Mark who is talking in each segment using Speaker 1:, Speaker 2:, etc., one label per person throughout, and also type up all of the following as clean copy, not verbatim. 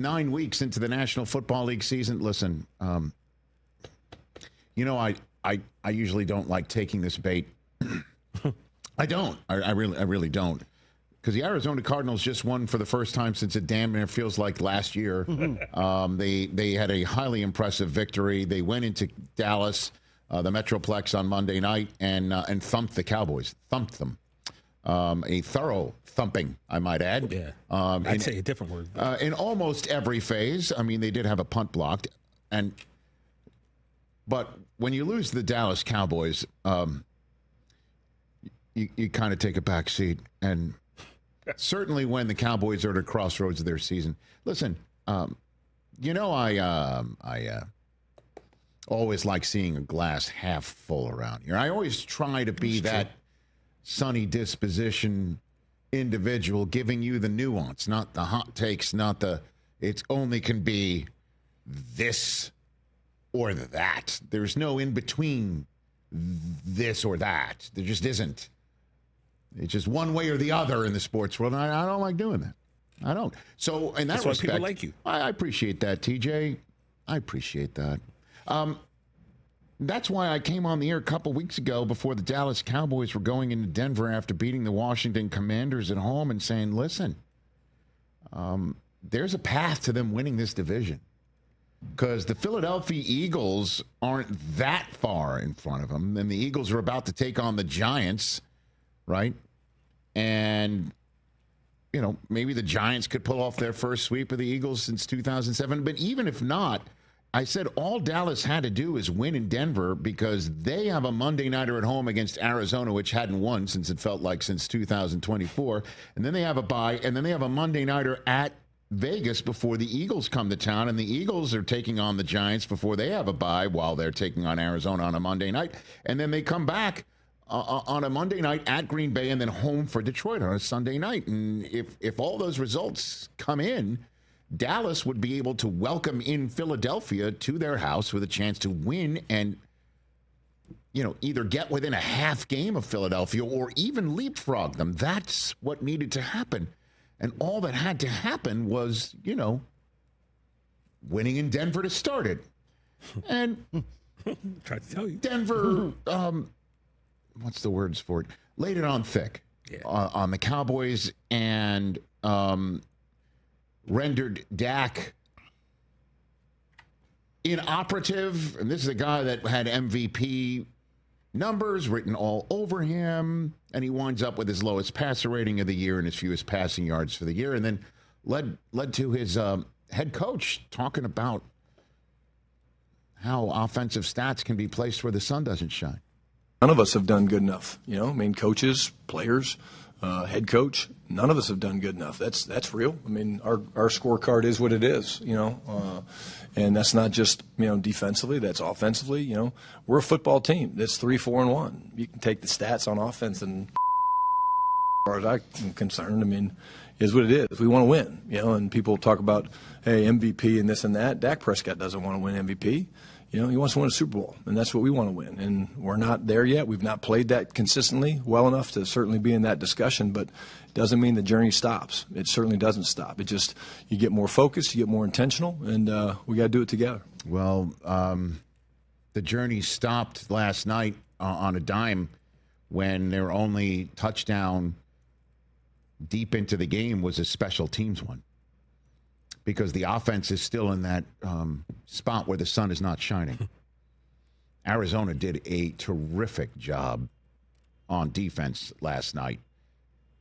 Speaker 1: 9 weeks into the National Football League season. Listen, I usually don't like taking this bait. I don't. I really don't. Because the Arizona Cardinals just won for the first time since it damn near feels like last year. They had a highly impressive victory. They went into Dallas, the Metroplex on Monday night, and thumped the Cowboys. Thumped them. A thorough thumping, I might add.
Speaker 2: Yeah. I'd say a different word.
Speaker 1: In almost every phase. I mean, they did have a punt blocked. But when you lose the Dallas Cowboys, you kind of take a back seat. And certainly when the Cowboys are at a crossroads of their season. Listen, I always like seeing a glass half full around here. I always try to be that sunny disposition individual, giving you the nuance, not the hot takes, not the it only can be this or that. There's no in between this or that. There just isn't. It's just one way or the other in the sports world. I don't like doing that. I don't. So in that respect,
Speaker 2: why people like you.
Speaker 1: I appreciate that, TJ. I appreciate that. That's why I came on the air a couple weeks ago before the Dallas Cowboys were going into Denver after beating the Washington Commanders at home and saying, listen, there's a path to them winning this division. Because the Philadelphia Eagles aren't that far in front of them. And the Eagles are about to take on the Giants, right? And, maybe the Giants could pull off their first sweep of the Eagles since 2007. But even if not, I said all Dallas had to do is win in Denver because they have a Monday nighter at home against Arizona, which hadn't won since it felt like since 2024. And then they have a bye, and then they have a Monday nighter at Vegas before the Eagles come to town, and the Eagles are taking on the Giants before they have a bye while they're taking on Arizona on a Monday night. And then they come back on a Monday night at Green Bay and then home for Detroit on a Sunday night. And if all those results come in, Dallas would be able to welcome in Philadelphia to their house with a chance to win and, either get within a half game of Philadelphia or even leapfrog them. That's what needed to happen. And all that had to happen was, winning in Denver to start it. And
Speaker 2: tried to tell you.
Speaker 1: Denver, what's the words for it? Laid it on thick on the Cowboys and rendered Dak inoperative. And this is a guy that had MVP numbers written all over him, and he winds up with his lowest passer rating of the year and his fewest passing yards for the year, and then led to his head coach talking about how offensive stats can be placed where the sun doesn't shine.
Speaker 3: None of us have done good enough. Coaches, players, head coach, none of us have done good enough. That's real. Our scorecard is what it is, and that's not just, defensively, that's offensively, we're a football team that's 3-4-1. You can take the stats on offense and as far as I'm concerned, is what it is. We want to win, and people talk about, hey, MVP and this and that. Dak Prescott doesn't want to win MVP. He wants to win a Super Bowl, and that's what we want to win. And we're not there yet. We've not played that consistently well enough to certainly be in that discussion, but it doesn't mean the journey stops. It certainly doesn't stop. It just, you get more focused, you get more intentional, and we got to do it together.
Speaker 1: Well, the journey stopped last night on a dime when their only touchdown deep into the game was a special teams one. Because the offense is still in that spot where the sun is not shining. Arizona did a terrific job on defense last night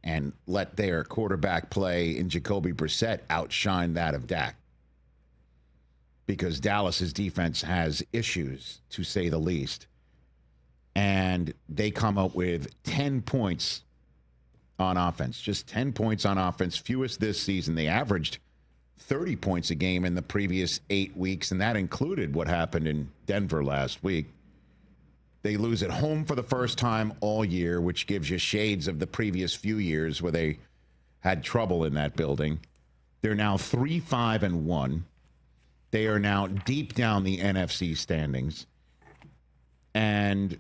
Speaker 1: and let their quarterback play in Jacoby Brissett outshine that of Dak. Because Dallas's defense has issues, to say the least. And they come up with 10 points on offense. Just 10 points on offense, fewest this season. They averaged 30 points a game in the previous 8 weeks, and that included what happened in Denver last week. They lose at home for the first time all year, which gives you shades of the previous few years where they had trouble in that building. They're now 3-5-1. They are now deep down the NFC standings. And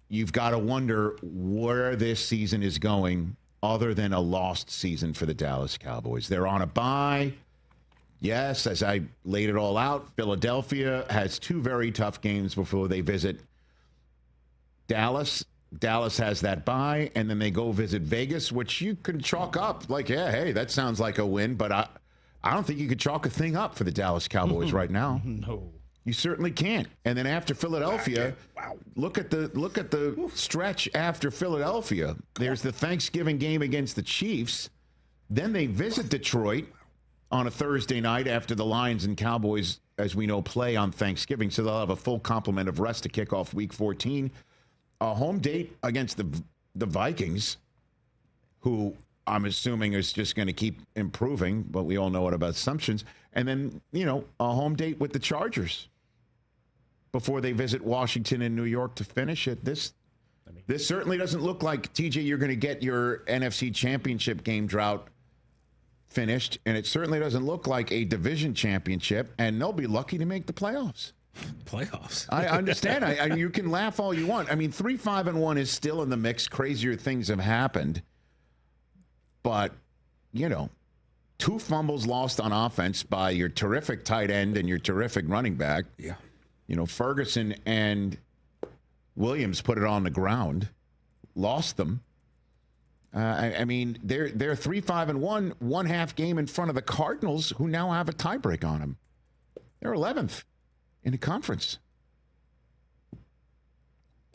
Speaker 1: you've got to wonder where this season is going other than a lost season for the Dallas Cowboys. They're on a bye. Yes, as I laid it all out, Philadelphia has 2 very tough games before they visit Dallas. Dallas has that bye, and then they go visit Vegas, which you can chalk up like, yeah, hey, that sounds like a win, but I don't think you could chalk a thing up for the Dallas Cowboys right now.
Speaker 2: No.
Speaker 1: You certainly can't. And then after Philadelphia, look at the stretch after Philadelphia. There's the Thanksgiving game against the Chiefs. Then they visit Detroit on a Thursday night after the Lions and Cowboys, as we know, play on Thanksgiving. So they'll have a full complement of rest to kick off Week 14. A home date against the Vikings, who I'm assuming is just going to keep improving, but we all know what about assumptions. And then, a home date with the Chargers before they visit Washington and New York to finish it. This certainly doesn't look like, TJ, you're going to get your NFC Championship game drought finished, and it certainly doesn't look like a division championship, and they'll be lucky to make the playoffs.
Speaker 2: Playoffs.
Speaker 1: I understand. You can laugh all you want. I mean, 3-5-1 is still in the mix. Crazier things have happened. But, 2 fumbles lost on offense by your terrific tight end and your terrific running back.
Speaker 2: Yeah.
Speaker 1: Ferguson and Williams put it on the ground, lost them. I mean, they're 3-5-1, 1/2 game in front of the Cardinals, who now have a tiebreak on them. They're 11th in the conference.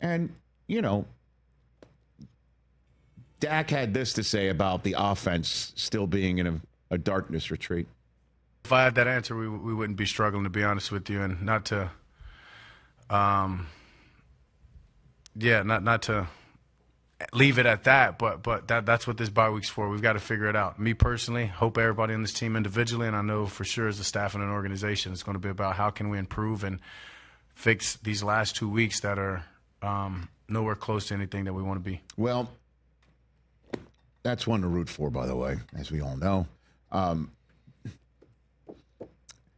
Speaker 1: And, Dak had this to say about the offense still being in a darkness retreat.
Speaker 4: If I had that answer, we wouldn't be struggling, to be honest with you, and not to, not to leave it at that. But that's what this bye week's for. We've got to figure it out. Me personally, hope everybody on this team individually, and I know for sure as a staff and an organization, it's going to be about how can we improve and fix these last 2 weeks that are nowhere close to anything that we want to be.
Speaker 1: Well, that's one to root for, by the way, as we all know.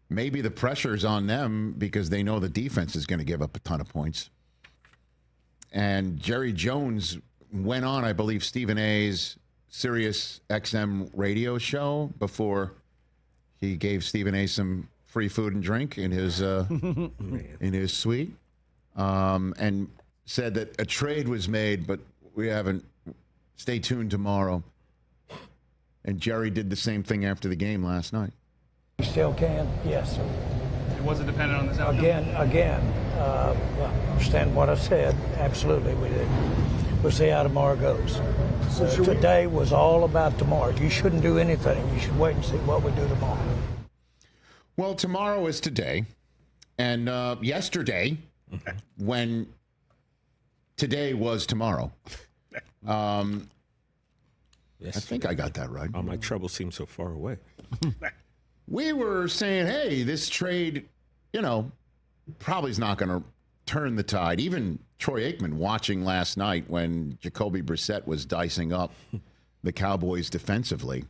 Speaker 1: Maybe the pressure's on them because they know the defense is going to give up a ton of points. And Jerry Jones went on, I believe, Stephen A's SiriusXM radio show before he gave Stephen A some free food and drink in his in his suite, and said that a trade was made, but we haven't. Stay tuned tomorrow. And Jerry did the same thing after the game last night.
Speaker 5: We still can, yes, sir.
Speaker 6: It wasn't dependent on this outcome?
Speaker 5: Again, understand what I said. Absolutely, we did. We'll see how tomorrow goes. Today was all about tomorrow. You shouldn't do anything. You should wait and see what we do tomorrow.
Speaker 1: Well, tomorrow is today. And yesterday, when today was tomorrow.
Speaker 2: Yes.
Speaker 1: I think I got that right.
Speaker 2: All my trouble seems so far away.
Speaker 1: We were saying, hey, this trade, probably is not going to turn the tide. Even Troy Aikman watching last night when Jacoby Brissett was dicing up the Cowboys defensively.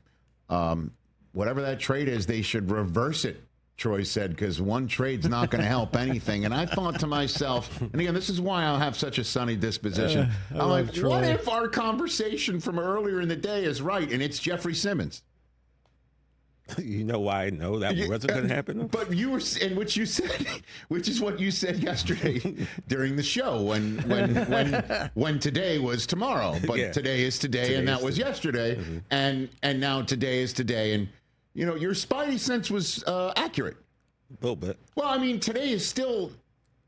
Speaker 1: Whatever that trade is, they should reverse it, Troy said, because one trade's not going to help anything. And I thought to myself, and again, this is why I'll have such a sunny disposition. I'm like,
Speaker 2: Troy.
Speaker 1: what if our conversation from earlier in the day is right and it's Jeffrey Simmons?
Speaker 2: You know why I know that wasn't going to happen, though?
Speaker 1: But you were, and which you said, which is what you said yesterday during the show when today was tomorrow, but
Speaker 2: Yeah.
Speaker 1: today is today, and that was yesterday, and now today is today, and your spidey sense was accurate.
Speaker 2: A little bit.
Speaker 1: Well, I mean, today is still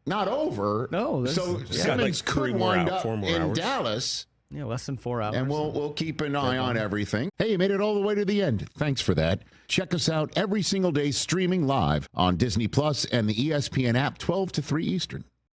Speaker 1: not over.
Speaker 7: No,
Speaker 1: so
Speaker 2: got
Speaker 1: Simmons
Speaker 2: like 3
Speaker 1: could
Speaker 2: more
Speaker 1: wind
Speaker 2: out,
Speaker 1: up
Speaker 2: 4 more
Speaker 1: in
Speaker 2: hours.
Speaker 1: Dallas.
Speaker 7: Yeah, less than 4 hours.
Speaker 1: And we'll keep an eye on everything. Hey, you made it all the way to the end. Thanks for that. Check us out every single day streaming live on Disney Plus and the ESPN app 12 to 3 Eastern.